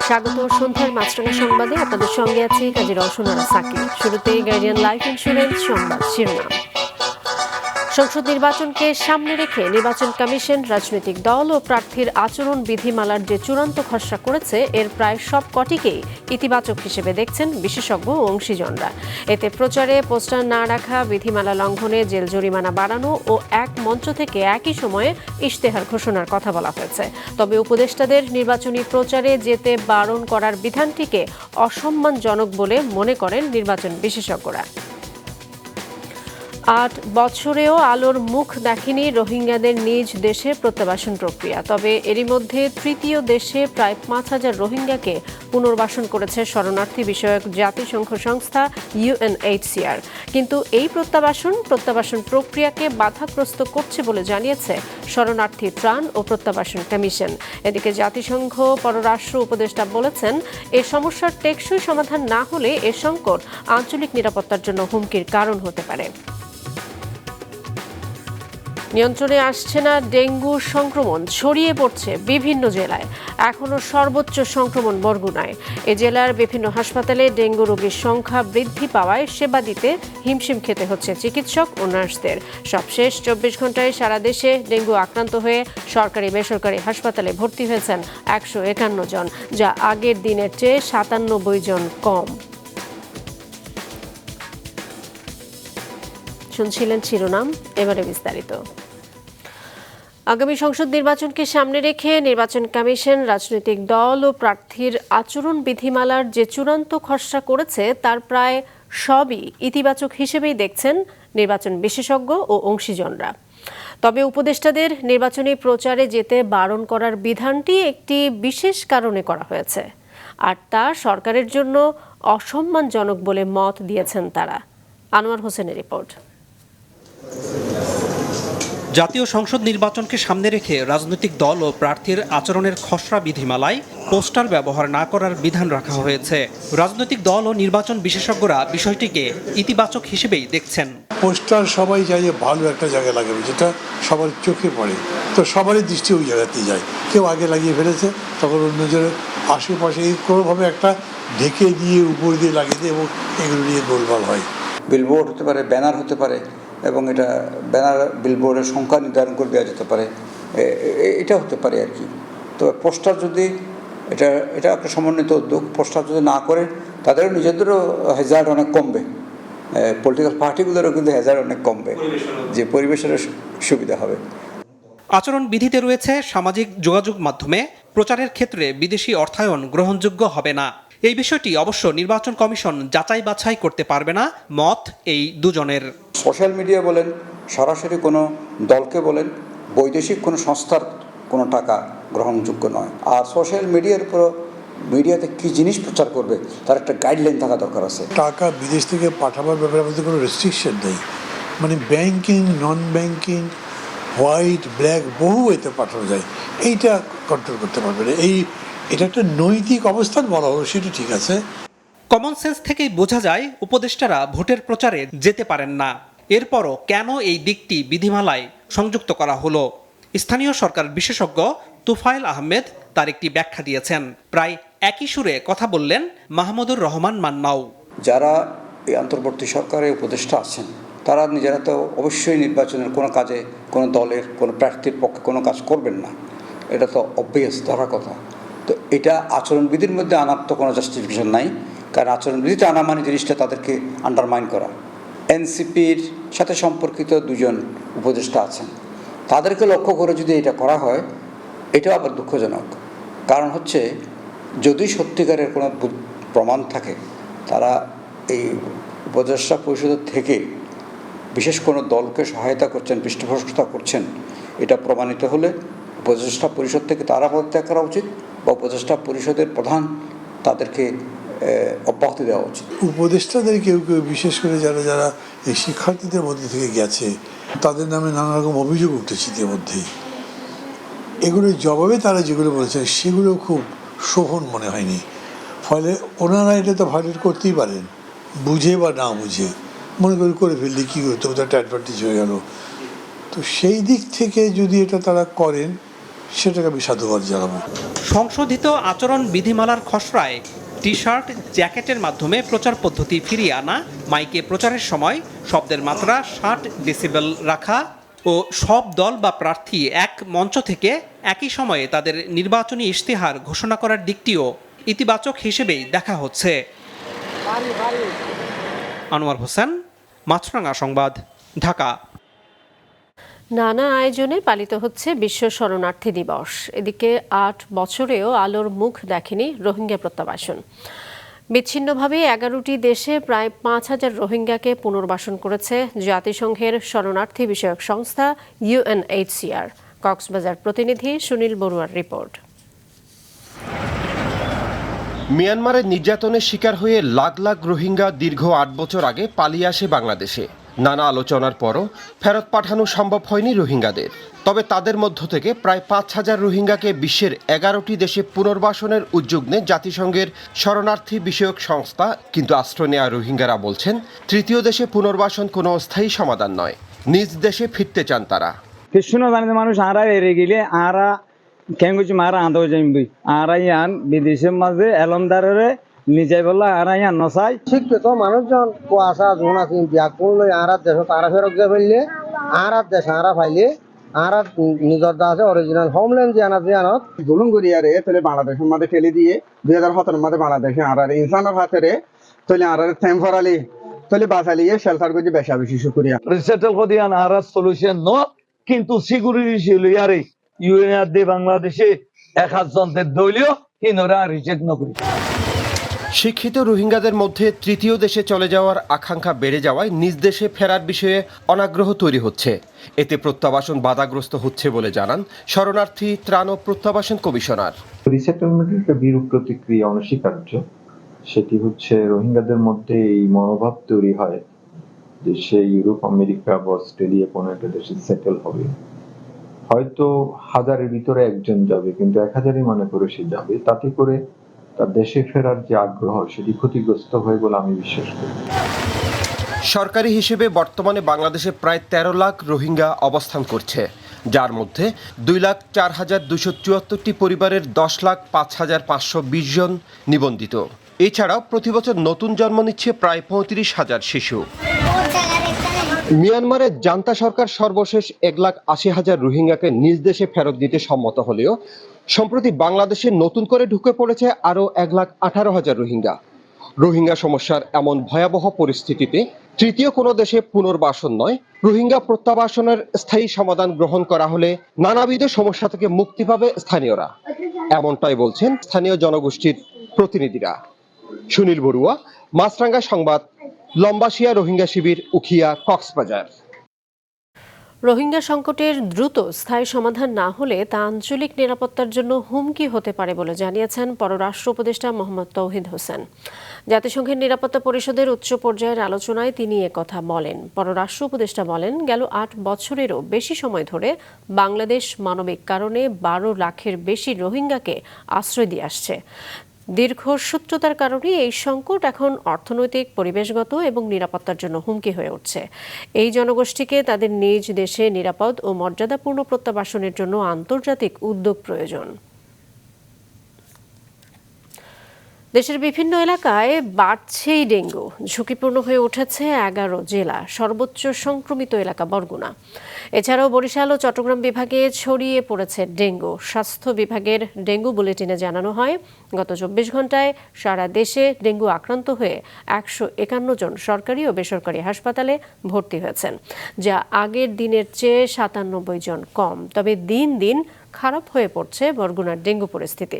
স্বাগত সন্ধ্যার মাছরাঙা সংবাদে আপনাদের সঙ্গে আছি কাজী রওশনারা সাকিব। শুরুতেই গার্ডিয়ান লাইফ ইন্স্যুরেন্স সংবাদ শিরোনাম। সংসদ নির্বাচনকে সামনে রেখে নির্বাচন কমিশন রাজনৈতিক দল ও প্রার্থীর আচরণ বিধিমালার যে চূড়ান্ত খসড়া করেছে এর প্রায় সব কটিকেই ইতিবাচক হিসেবে দেখছেন বিশেষজ্ঞ ও অংশীজনরা। এতে প্রচারে পোস্টার না রাখা, বিধিমালা লঙ্ঘনে জেল জরিমানা বাড়ানো ও এক মঞ্চ থেকে একই সময়ে ইশতেহার ঘোষণার কথা বলা হয়েছে। তবে উপদেষ্টাদের নির্বাচনী প্রচারে যেতে বারণ করার বিধানটিকে অসম্মানজনক বলে মনে করেন নির্বাচন বিশেষজ্ঞরা। ৮ বছরেও আলোর মুখ দেখেনি রোহিঙ্গাদের নিজ দেশে প্রত্যাবাসন প্রক্রিয়া। তবে এরই মধ্যে তৃতীয় দেশে প্রায় ৫,০০০ রোহিঙ্গাকে পুনর্বাসন করেছে শরণার্থী বিষয়ক জাতিসংঘ সংস্থা UNHCR। কিন্তু এই প্রত্যাবাসন প্রক্রিয়াকে বাধাগ্রস্ত করছে বলে জানিয়েছে শরণার্থী ত্রাণ ও প্রত্যাবাসন কমিশন। এদিকে জাতিসংঘ পররাষ্ট্র উপদেষ্টা বলেছেন, এ সমস্যার টেকসই সমাধান না হলে এ সংকট আঞ্চলিক নিরাপত্তার জন্য হুমকির কারণ হতে পারে। নিয়ন্ত্রণে আসছে না ডেঙ্গু সংক্রমণ, ছড়িয়ে পড়ছে বিভিন্ন জেলায়। এখনও সর্বোচ্চ সংক্রমণ বরগুনায়। এ জেলার বিভিন্ন হাসপাতালে ডেঙ্গু রোগীর সংখ্যা বৃদ্ধি পাওয়ায় সেবা দিতে হিমশিম খেতে হচ্ছে চিকিৎসক ও নার্সদের। সবশেষ ২৪ ঘন্টায় সারা দেশে ডেঙ্গু আক্রান্ত হয়ে সরকারি বেসরকারি হাসপাতালে ভর্তি হয়েছেন ১৫১ জন, যা আগের দিনের চেয়ে ৯৭ জন কম। শুনছিলেন শিরোনাম, এবারে বিস্তারিত। আগামী সংসদ নির্বাচনকে সামনে রেখে নির্বাচন কমিশন রাজনৈতিক দল ও প্রার্থীর আচরণ বিধিমালার যে চূড়ান্ত খসড়া করেছে তার প্রায় সবই ইতিবাচক হিসেবেই দেখছেন নির্বাচন বিশেষজ্ঞ ও অংশীজনরা। তবে উপদেষ্টাদের নির্বাচনী প্রচারে যেতে বারণ করার বিধানটি একটি বিশেষ কারণে করা হয়েছে, আর তা সরকারের জন্য অসম্মানজনক বলে মত দিয়েছেন তারা। আনোয়ার হোসেনের রিপোর্ট। জাতীয় সংসদ নির্বাচনকে সামনে রেখে রাজনৈতিক দল ও প্রার্থীর আচরণের খসড়া বিধিমালায় পোস্টার ব্যবহার না করার বিধান রাখা হয়েছে। রাজনৈতিক দল ও নির্বাচন বিশেষজ্ঞরা বিষয়টিকে ইতিবাচক হিসেবেই দেখছেন। পোস্টার সবাই চাই যে ভালো একটা জায়গায় লাগাবে, যেটা সবার চোখে পড়ে, তো সবারই দৃষ্টি ওই জায়গাতেই যায়। কেউ আগে লাগিয়ে ফেলেছে, তখন অন্যজনের আশেপাশে কোনোভাবে একটা ঢেকে দিয়ে উপর দিয়ে লাগিয়ে দিয়ে এবং এগুলো নিয়ে গোলমাল হয়। বিলবোর্ড হতে পারে, ব্যানার হতে পারে, এবং এটা ব্যানার বিলবোর্ডের সংখ্যা নির্ধারণ করে দেওয়া যেতে পারে, এটা হতে পারে আর কি। তবে পোস্টার যদি এটা একটা সমন্বিত উদ্যোগ, পোস্টার যদি না করে তাদেরও নিজেদেরও হ্যাজার্ড অনেক কমবে, পলিটিক্যাল পার্টিগুলোরও কিন্তু হ্যাজার্ড অনেক কমবে, যে পরিবেশের সুবিধা হবে। আচরণ বিধিতে রয়েছে সামাজিক যোগাযোগ মাধ্যমে প্রচারের ক্ষেত্রে বিদেশি অর্থায়ন গ্রহণযোগ্য হবে না। এই বিষয়টি অবশ্য নির্বাচন কমিশন যাচাই বাছাই করতে পারবে না, মত এই দুজনের। সোশ্যাল মিডিয়া বলেন, সরাসরি কোনো দলকে বলেন, বৈদেশিক কোনো সংস্থার কোনো টাকা গ্রহণযোগ্য নয়। আর সোশ্যাল মিডিয়ার উপর মিডিয়াতে কী জিনিস প্রচার করবে তার একটা গাইডলাইন থাকা দরকার আছে। টাকা বিদেশ থেকে পাঠাবার ব্যাপারে আমাদের কোনো রেস্ট্রিকশন নেই, মানে banking, non banking, white, black বহু এতে পাঠানো যায়, এইটা কন্ট্রোল করতে পারবে না। এটা একটা নৈতিক অবস্থান বলা হলো, সেটা ঠিক আছে। কমন সেন্স থেকেই বোঝা যায় উপদেষ্টারা ভোটের প্রচারে যেতে পারেন না। এরপরও কেন এই দিকটি বিধিমালায় সংযুক্ত করা হলো? স্থানীয় সরকার বিশেষজ্ঞ তুফাইল আহমেদ তার একটি ব্যাখ্যা দিয়েছেন। প্রায় একই সুরে কথা বললেন মাহমুদুর রহমান মান্নাও। যারা এই অন্তর্বর্তী সরকারে উপদেষ্টা আছেন তারা নিজেরা তো অবশ্যই নির্বাচনের কোনো কাজে কোনো দলের কোনো প্রার্থীর পক্ষে কোনো কাজ করবেন না, এটা তো অবভিয়াস ধরার কথা। তো এটা আচরণবিধির মধ্যে আনার তো কোনো জাস্টিফিকেশন নাই, কারণ আচরণবিধিতে আনা মানে জিনিসটা তাদেরকে আন্ডারমাইন করা। এনসিপির সাথে সম্পর্কিত দুজন উপদেষ্টা আছেন, তাদেরকে লক্ষ্য করে যদি এটা করা হয়, এটাও আবার দুঃখজনক। কারণ হচ্ছে যদি সত্যিকারের কোনো প্রমাণ থাকে তারা এই উপদেষ্টা পরিষদের থেকে বিশেষ কোনো দলকে সহায়তা করছেন, পৃষ্ঠপোষকতা করছেন, এটা প্রমাণিত হলে উপদেষ্টা পরিষদ থেকে তারা পদত্যাগ করা উচিত বা উপদেষ্টা পরিষদের প্রধান তাদেরকে অব্যাহতি দেওয়া উচিত। উপদেষ্টাদের কেউ কেউ, বিশেষ করে যারা এই শিক্ষার্থীদের মধ্যে থেকে গেছে, তাদের নামে নানা রকম অভিযোগ উঠেছে ইতিমধ্যেই। এগুলোর জবাবে তারা যেগুলো বলেছেন সেগুলো খুব শোভন মনে হয়নি। ফলে ওনারা এটা তো ভায়োলেট করতেই পারেন, বুঝে বা না বুঝে, মনে করে ফেললে কী করতে, ওটা একটা অ্যাডভান্টেজ হয়ে গেল। তো সেই দিক থেকে যদি এটা তারা করেন সেটাকে আমি সাধুবাদ জানাবো। সংশোধিত আচরণ বিধিমালার খসড়ায় টি শার্ট জ্যাকেটের মাধ্যমে প্রচার পদ্ধতি ফিরিয়ে আনা, মাইকে প্রচারের সময় শব্দের মাত্রা 60 ডেসিবেল রাখা ও সব দল বা প্রার্থী এক মঞ্চ থেকে একই সময়ে তাদের নির্বাচনী ইশতেহার ঘোষণা করার দিকটিও ইতিবাচক হিসেবেই দেখা হচ্ছে। আনোয়ার হোসেন, মাছরাঙা সংবাদ, ঢাকা। নানা আয়োজনে পালিত হচ্ছে বিশ্ব শরণার্থী দিবস। এদিকে 8 বছরেও আলোর মুখ দেখেনি রোহিঙ্গা প্রত্যাবাসন। বিচ্ছিন্নভাবে 11টি দেশে প্রায় 5,000 রোহিঙ্গাকে পুনর্বাসন করেছে জাতিসংঘের শরণার্থী বিষয়ক সংস্থা UNHCR। কক্সবাজার প্রতিনিধি সুনীল বড়ুয়ার রিপোর্ট। মিয়ানমারের নির্যাতনের শিকার হয়ে লাখ লাখ রোহিঙ্গা দীর্ঘ 8 বছর আগে পালিয়ে আসে বাংলাদেশে। নানা আলোচনার পরও ফেরত পাঠানো সম্ভব হয়নি রোহিঙ্গাদের। তবে তাদের মধ্য থেকে প্রায় 5,000 রোহিঙ্গাকে বিশ্বের 11টি দেশে পুনর্বাসনের উদ্যোগ নেয় জাতিসংঘের শরণার্থী বিষয়ক সংস্থা। কিন্তু আশ্রয় নেওয়া রোহিঙ্গারা বলছেন, তৃতীয় দেশে পুনর্বাসন কোনো স্থায়ী সমাধান নয়, নিজ দেশে ফিরতে চান তারা। কৃষ্ণ জানিতে মানুষ আরা এড়ে গেলে আরা কেন কিছু মারা আঁধাও যাইবি আরা ইয়ান বিদেশের মাঝে এলমদারে নিজে বললা আরা ইয়ান নসাই শিক্ষিত মানুষজন কুয়াশা জোনা চিন্তা করলে আরা দেশ তারা ফেরত গিয়ে ফেললে আরা দেশ আরা ফাইলে আরা নিজের আছে অরিজিনাল হোমল্যান্ড যে আনত জুলুম করিয়ারে তাহলে বাংলাদেশের মধ্যে ফেলে দিয়ে 2017 মধ্যে বাংলাদেশে আর ইনসানের হাতে তাহলে আর টেম্পোরালি তাহলে বাঁচালিয়ে শেল্টার করে বেশা বেশি শুক্রিয়া রিসেটল করিয়ান আর সলিউশন ন কিন্তু সিকিউরিটি ছিল ইয়ারে ইউএনআর দে বাংলাদেশে 1,000 জনদের দলীয় ইনরা রিজেক্ট নকরি। শিক্ষিত রোহিঙ্গাদের মধ্যে তৃতীয় দেশে চলে যাওয়ার আকাঙ্ক্ষা বেড়ে যাওয়ায় নিজ দেশে ফেরার বিষয়ে অনাগ্রহ তৈরি হচ্ছে। এতে প্রত্যাবাসন বাধাগ্রস্ত হচ্ছে বলে জানান শরণার্থী ত্রাণ ও প্রত্যাবাসন কমিশনার। রিসেটেলমেন্টের একটা বিরূপ প্রতিক্রিয়া অনস্বীকার্য। সেটি হচ্ছে রোহিঙ্গাদের মধ্যে এই মনোভাব তৈরি হয় যে সে ইউরোপ, আমেরিকা বা অস্ট্রেলিয়া কোনো একটা দেশে সেটেল হবে। হয়তো 1000-এর ভিতরে একজন যাবে, কিন্তু 1000-ই মনে করে সে যাবে। তাতে করে তার দেশে ফেরার যে আগ্রহ সেটি ক্ষতিগ্রস্ত হয় বলে আমি বিশ্বাস করি। সরকারি হিসেবে বর্তমানে বাংলাদেশে প্রায় 13 লাখ রোহিঙ্গা অবস্থান করছে, যার মধ্যে 2,04,274টি পরিবারের 10,05,520 জন নিবন্ধিত। এছাড়াও প্রতিবছর নতুন জন্ম নিচ্ছে প্রায় 35,000 শিশু। মিয়ানমারের জান্তা সরকার সর্বশেষ 1,80,000 রোহিঙ্গাকে নিজ দেশে ফেরত দিতে সম্মত হলেও সম্প্রতি বাংলাদেশে নতুন করে ঢুকে পড়েছে আরও 1,18,000 রোহিঙ্গা। রোহিঙ্গা সমস্যার এমন ভয়াবহ পরিস্থিতিতে তৃতীয় কোনো দেশে পুনর্বাসন নয়, রোহিঙ্গা প্রত্যাবাসনের স্থায়ী সমাধান গ্রহণ করা হলে নানাবিধ সমস্যা থেকে মুক্তি পাবে স্থানীয়রা, এমনটাই বলছেন স্থানীয় জনগোষ্ঠীর প্রতিনিধিরা। সুনীল বড়ুয়া, মাছরাঙ্গা সংবাদ, লম্বাসিয়া রোহিঙ্গা শিবির, উখিয়া, কক্সবাজার। রোহিঙ্গা সংকটের দ্রুত স্থায়ী সমাধান না হলে তা আঞ্চলিক নিরাপত্তার জন্য হুমকি হতে পারে বলে জানিয়েছেন পররাষ্ট্র উপদেষ্টা মোহাম্মদ তৌহিদ হোসেন। জাতিসংঘের নিরাপত্তা পরিষদের উচ্চ পর্যায়ের আলোচনায় তিনি একথা বলেন। পররাষ্ট্র উপদেষ্টা বলেন, গেল 8 বছরেরও বেশি সময় ধরে বাংলাদেশ মানবিক কারণে 12 লাখের বেশি রোহিঙ্গাকে আশ্রয় দিয়ে আসছে। দীর্ঘসূত্রতার কারণে এই সংকট এখন অর্থনৈতিক, পরিবেশগত এবং নিরাপত্তার জন্য হুমকি হয়ে উঠছে। এই জনগোষ্ঠীকে তাদের নিজ দেশে নিরাপদ ও মর্যাদাপূর্ণ প্রত্যাবাসনের জন্য আন্তর্জাতিক উদ্যোগ প্রয়োজন। দেশের বিভিন্ন এলাকায় বাড়ছেই ডেঙ্গু। ঝুঁকিপূর্ণ হয়ে উঠেছে 11 জেলা, সর্বোচ্চ সংক্রমিত এলাকা বরগুনা। এছাড়াও বরিশাল ও চট্টগ্রাম বিভাগে ছড়িয়ে পড়েছে ডেঙ্গু। স্বাস্থ্য বিভাগের ডেঙ্গু বুলেটিনে জানানো হয়, গত 24 ঘন্টায় সারা দেশে ডেঙ্গু আক্রান্ত হয়ে 151 জন সরকারি ও বেসরকারি হাসপাতালে ভর্তি হয়েছেন, যা আগের দিনের চেয়ে 97 জন কম। তবে দিন দিন খারাপ হয়ে পড়ছে বরগুনার ডেঙ্গু পরিস্থিতি।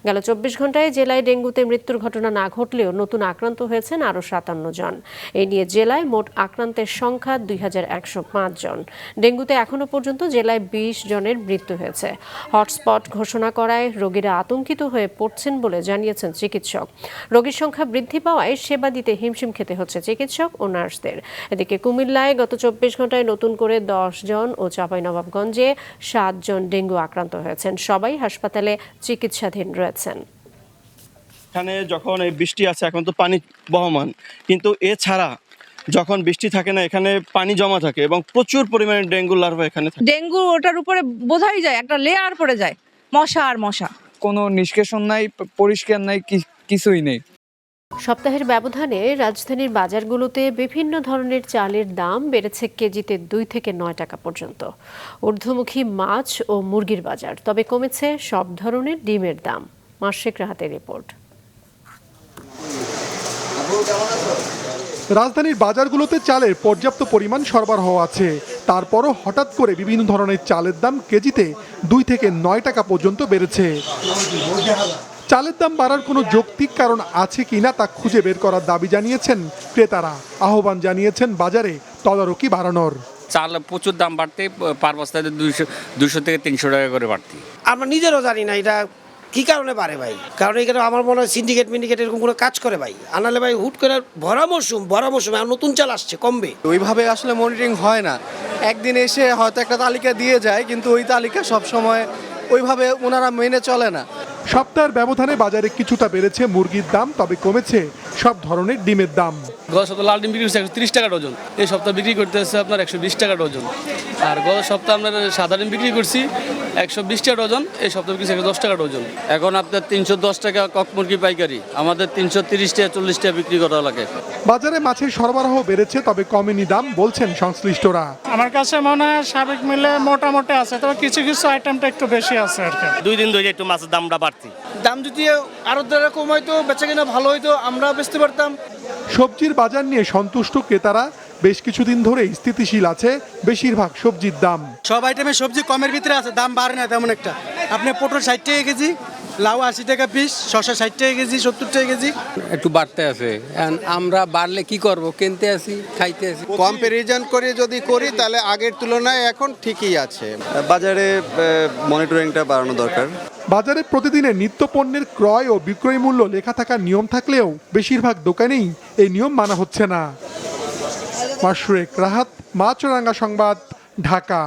গেল 24 ঘন্টায় জেলায় ডেঙ্গুতে মৃত্যুর ঘটনা না ঘটলেও নতুন আক্রান্ত হয়েছেন আরও 57 জন। এই নিয়ে জেলায় মোট আক্রান্তের সংখ্যা 2,105 জন। ডেঙ্গুতে এখনো পর্যন্ত জেলায় 20 জনের মৃত্যু হয়েছে। হটস্পট ঘোষণা করায় রোগীরা আতঙ্কিত হয়ে পড়ছেন বলে জানিয়েছেন চিকিৎসক। রোগীর সংখ্যা বৃদ্ধি পাওয়ায় সেবা দিতে হিমশিম খেতে হচ্ছে চিকিৎসক ও নার্সদের। এদিকে কুমিল্লায় গত 24 ঘন্টায় নতুন করে 10 জন ও চাঁপাইনবাবগঞ্জে 7 জন ডেঙ্গু আক্রান্ত হয়েছেন। সবাই হাসপাতালে চিকিৎসাধীন রয়েছেন। এখানে যখন এই বৃষ্টি আছে এখন তো পানি বহমান, কিন্তু এছাড়া যখন বৃষ্টি থাকে না এখানে পানি জমা থাকে এবং প্রচুর পরিমাণে ডেঙ্গু লার্ভা এখানে থাকে। ডেঙ্গু ওটার উপরে বোঝাই যায়, একটা লেয়ার পড়ে যায়। মশা আর মশা। কোনো নিষ্কাশন নাই, পরিষ্কার নাই, কিছুই নেই। সপ্তাহের ব্যবধানে রাজধানীর বাজারগুলোতে বিভিন্ন ধরনের চালের দাম বেড়েছে কেজিতে 2 থেকে 9 টাকা পর্যন্ত। ঊর্ধ্বমুখী মাছ ও মুরগির বাজার, তবে কমেছে সব ধরনের ডিমের দাম। মাসিক রাহাতের রিপোর্ট। রাজধানীর বাজারগুলোতে চালের পর্যাপ্ত পরিমাণ সরবরাহ আছে, তারপরও হঠাৎ করে বিভিন্ন ধরনের চালের দাম কেজিতে 2 থেকে 9 টাকা পর্যন্ত বেড়েছে। চালের দাম বাড়ার কোনো যৌক্তিক কারণ আছে কিনা তা খুঁজে বের করার দাবি জানিয়েছেন ক্রেতারা। আহ্বান জানিয়েছেন বাজারে তদারকি বাড়ানোর। চাল প্রচুর দাম বাড়তে, পার বস্তায় 200 থেকে 300 টাকা করে বাড়তি। আমরা নিজেরও জানি না এটা কি কারণে বাড়ে ভাই, কারণ এখানে আমার মনে হয় সিন্ডিকেট মিন্ডিকেট এরকম কোনো কাজ করে ভাই। আনালে ভাই হুট করে ভরা মৌসুম আর নতুন চাল আসছে, কমবে। ওইভাবে আসলে মনিটরিং হয় না। একদিন এসে হয়তো একটা তালিকা দিয়ে যায়, কিন্তু ওই তালিকা সবসময় ওইভাবে ওনারা মেনে চলে না। সপ্তাহের ব্যবধানে বাজারে কিছুটা বেড়েছে মুরগির দাম, তবে কমেছে সব ধরনের ডিমের দাম। গত সপ্তাহে লাল ডিম বিক্রি করছে 130 টাকা ডজন, এই সপ্তাহে বিক্রি করতে হচ্ছে আপনার 120 টাকা ডজন। আর গত সপ্তাহে আপনার সাদা ডিম বিক্রি করছি 120 টাকা ডজন, এই সপ্তাহে বিক্রি 110 টাকা ডজন। এখন আপনার 310 টাকা কক মুরগি পাইকারি, আমাদের 330 টাকা 40 টাকা বিক্রি করা লাগে। বাজারে মাছের সরবরাহ বেড়েছে, তবে কমেনি দাম বলছেন সংশ্লিষ্টরা। আমার কাছে মনে হয় সাবেক মিলে মোটামুটি আছে, তবে কিছু কিছু আইটেমটা একটু বেশি আছে আর কি। 2 দিন ধরে একটু মাছের দামটা বাড়তি। দাম যদি আরো দ্বারা কমাইতো, বেচা কিনা ভালো হইতো, আমরা বেচতে পারতাম। সবজির বাজার নিয়ে সন্তুষ্ট ক্রেতারা। বেশ কিছুদিন ধরে স্থিতিশীল আছে বেশিরভাগ সবজির দাম। সব আইটেমের সবজি কমের ভিতরে আছে, দাম বাড়ে না তেমন একটা। আপনি পটল 60 টাকা কেজি, লাউ 80 টাকা পিস, শসা 60 টাকা কেজি, 70 টাকা কেজি। একটু বাড়তে আছে, আমরা বাড়লে কি করব, কিনতে আসি, খাইতে আসি। কম্পারিজন করে যদি করি তাহলে আগের তুলনায় এখন ঠিকই আছে। বাজারে মনিটরিংটা বাড়ানো দরকার। বাজারে প্রতিদিনের নিত্য পণ্যের ক্রয় ও বিক্রয় মূল্য লেখা থাকার নিয়ম থাকলেও বেশিরভাগ দোকানেই এই নিয়ম মানা হচ্ছে না। মাশরুক রাহাত, মাছরাঙ্গা সংবাদ, ঢাকা।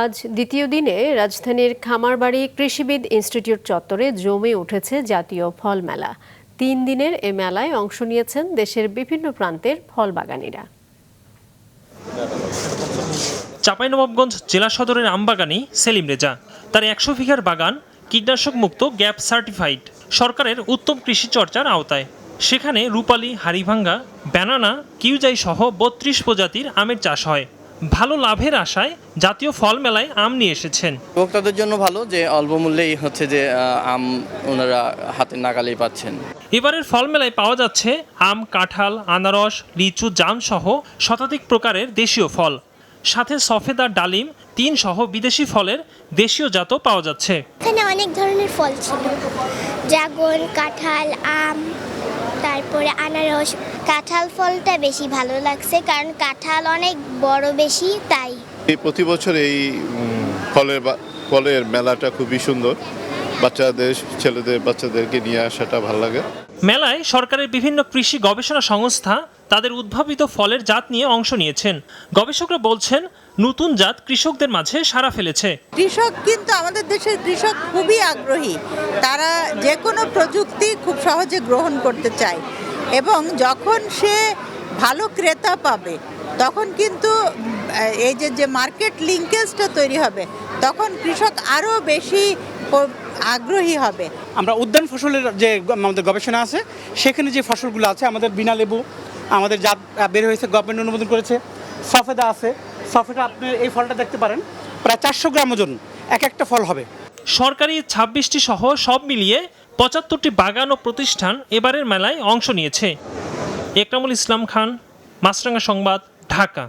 আজ দ্বিতীয় দিনে রাজধানীর খামারবাড়ি কৃষিবিদ ইনস্টিটিউট চত্বরে জমে উঠেছে জাতীয় ফল মেলা। 3 দিনের এ মেলায় অংশ নিয়েছেন দেশের বিভিন্ন প্রান্তের ফল বাগানীরা। চাঁপাইনবাবগঞ্জ জেলা সদরের আমবাগানী সেলিম রেজা, তার 100 বিঘার বাগান কীটনাশক মুক্ত গ্যাপ সার্টিফাইড, সরকারের উত্তম কৃষি চর্চার আওতায়। সেখানে রূপালী, হাড়িভাঙ্গা, ব্যানানা, কিউজাই সহ 32 প্রজাতির আমের চাষ হয়। ভালো লাভের আশায় জাতীয় ফল মেলায় আম নিয়ে এসেছেন। ভোক্তাদের জন্য ভালো যে অল্প মূল্যেই হচ্ছে যে আম ওনারা হাতের নাগালেই পাচ্ছেন। এবারের ফল মেলায় পাওয়া যাচ্ছে আম, কাঁঠাল, আনারস, লিচু, জাম সহ শতাধিক প্রকারের দেশীয় ফল, সাথে সফেদা, ডালিম, 3 সহ বিদেশি ফলের দেশীয় জাতও পাওয়া যাচ্ছে। এখানে অনেক ধরনের ফল ছিল, ড্রাগন, কাঁঠাল, আম, তারপরে আনারস। কাঁঠাল ফলটা বেশি ভালো লাগছে, কারণ কাঁঠাল অনেক বড় বেশি, তাই। এই প্রতি বছর এই ফলের মেলাটা খুবই সুন্দর, বাচ্চাদেরকে নিয়ে আসাটা ভালো লাগে। মেলায় সরকারের বিভিন্ন কৃষি গবেষণা সংস্থা তাদের উদ্ভাবিত ফলের জাত নিয়ে অংশ নিয়েছেন। গবেষকরা বলছেন নতুন জাত কৃষকদের মাঝে সাড়া ফেলেছে। কৃষক কিন্তু আমাদের দেশের কৃষক খুবই আগ্রহী, তারা যে কোনো প্রযুক্তি খুব সহজে গ্রহণ করতে চায়, এবং যখন সে ভালো ক্রেতা পাবে তখন কিন্তু এই যে মার্কেট লিঙ্কেজটা তৈরি হবে, তখন কৃষক আরও বেশি আগ্রহী হবে। আমরা উদ্যান ফসলের যে আমাদের গবেষণা আছে, সেখানে যে ফসলগুলো আছে, আমাদের বিনা লেবু আমাদের জাত বের হয়েছে, গভর্নমেন্ট অনুমোদন করেছে। সফেদা আছে, সফেদা আপনি এই ফলটা দেখতে পারেন, প্রায় 400 গ্রাম ওজন এক একটা ফল হবে। সরকারি 26টি সহ সব মিলিয়ে 75টি বাগান ও প্রতিষ্ঠান এবারের মেলায় অংশ নিয়েছে। একরামুল ইসলাম খান, মাছরাঙ্গা সংবাদ, ঢাকা।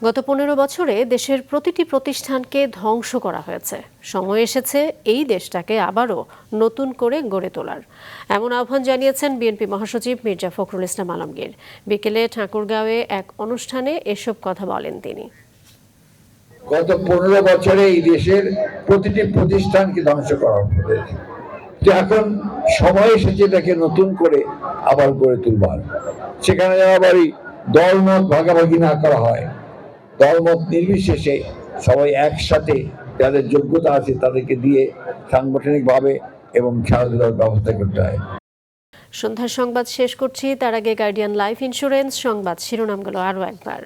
গত 15 বছরে দেশের প্রতিটি প্রতিষ্ঠানকে ধ্বংস করা হয়েছে। সময় এসেছে এই দেশটাকে আবারও নতুন করে গড়ে তোলার, এমন আহ্বান জানিয়েছেন বিএনপি মহাসচিব মির্জা ফখরুল ইসলাম আলমগীর। বিকেলে ঠাকুরগাঁওয়ে এক অনুষ্ঠানে এসব কথা বলেন তিনি। গত 15 বছরে এই দেশের প্রতিটি প্রতিষ্ঠানকে ধ্বংস করা হয়েছে, এখন সময় এসেছে এটাকে নতুন করে আবার গড়ে তুলবার। সেখানে যেন আবার দলমত ভাগাভাগি না করা হয়, দলমত নির্বিশেষে সবাই একসাথে যাদের যোগ্যতা আছে তাদেরকে দিয়ে সাংগঠনিকভাবে এবং খেলাধুলার ব্যবস্থা করতে হয়। সন্ধ্যার সংবাদ শেষ করছি, তার আগে গার্ডিয়ান লাইফ ইন্স্যুরেন্স সংবাদ শিরোনামগুলো আরও একবার।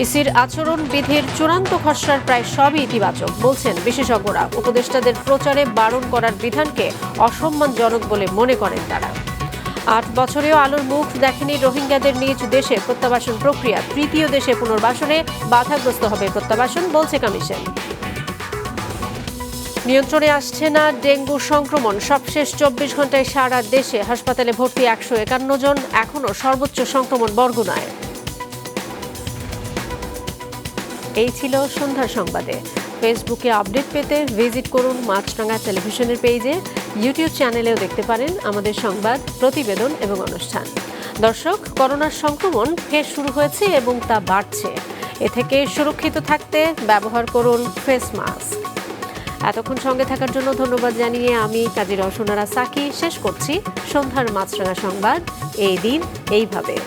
ইসির আচরণ বিধির চূড়ান্ত খসড়ার প্রায় সবই ইতিবাচক বলছেন বিশেষজ্ঞরা। উপদেষ্টাদের প্রচারে বারণ করার বিধানকে অসম্মানজনক বলে মনে করেন তারা। 8 বছরেও আলোর মুখ দেখেনি রোহিঙ্গাদের নিজ দেশে প্রত্যাবাসন প্রক্রিয়া। তৃতীয় দেশে পুনর্বাসনে বাধাগ্রস্ত হবে প্রত্যাবাসন বলছে কমিশন। নিয়ন্ত্রণে আসছে না ডেঙ্গু সংক্রমণ। সবশেষ 24 ঘন্টায় সারা দেশে হাসপাতালে ভর্তি 151 জন। এখনও সর্বোচ্চ সংক্রমণ বরগুনায়। এই ছিল সন্ধ্যার সংবাদে। ফেসবুকে আপডেট পেতে ভিজিট করুন মাছরাঙা টেলিভিশনের পেজে। ইউটিউব চ্যানেলেও দেখতে পারেন আমাদের সংবাদ, প্রতিবেদন এবং অনুষ্ঠান। দর্শক, করোনার সংক্রমণ ফের শুরু হয়েছে এবং তা বাড়ছে। এ থেকে সুরক্ষিত থাকতে ব্যবহার করুন ফেস মাস্ক। এতক্ষণ সঙ্গে থাকার জন্য ধন্যবাদ জানিয়ে আমি কাজী রওশন আরা সাকি শেষ করছি সন্ধ্যার মাছরাঙা সংবাদ। এই দিন এইভাবে।